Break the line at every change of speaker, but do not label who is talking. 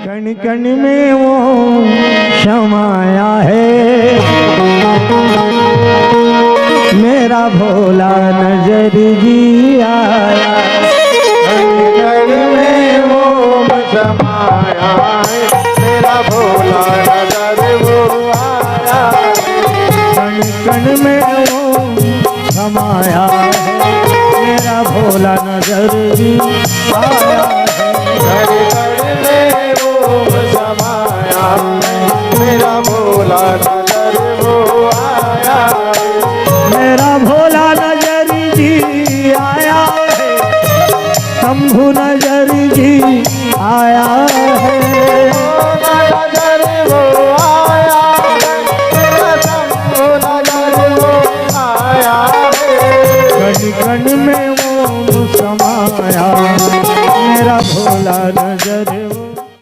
कण कण में वो समाया है, मेरा भोला नजर जी आया।
कण कण में वो समाया है, मेरा भोला नजर वो आया।
कण कण में वो समाया है, मेरा भोला नजर जी आया है।
कण कण में वो समाया है, मेरा भोला नजर वो आया।
मेरा भोला नजर जी आया है, शंभु नजर जी आया है।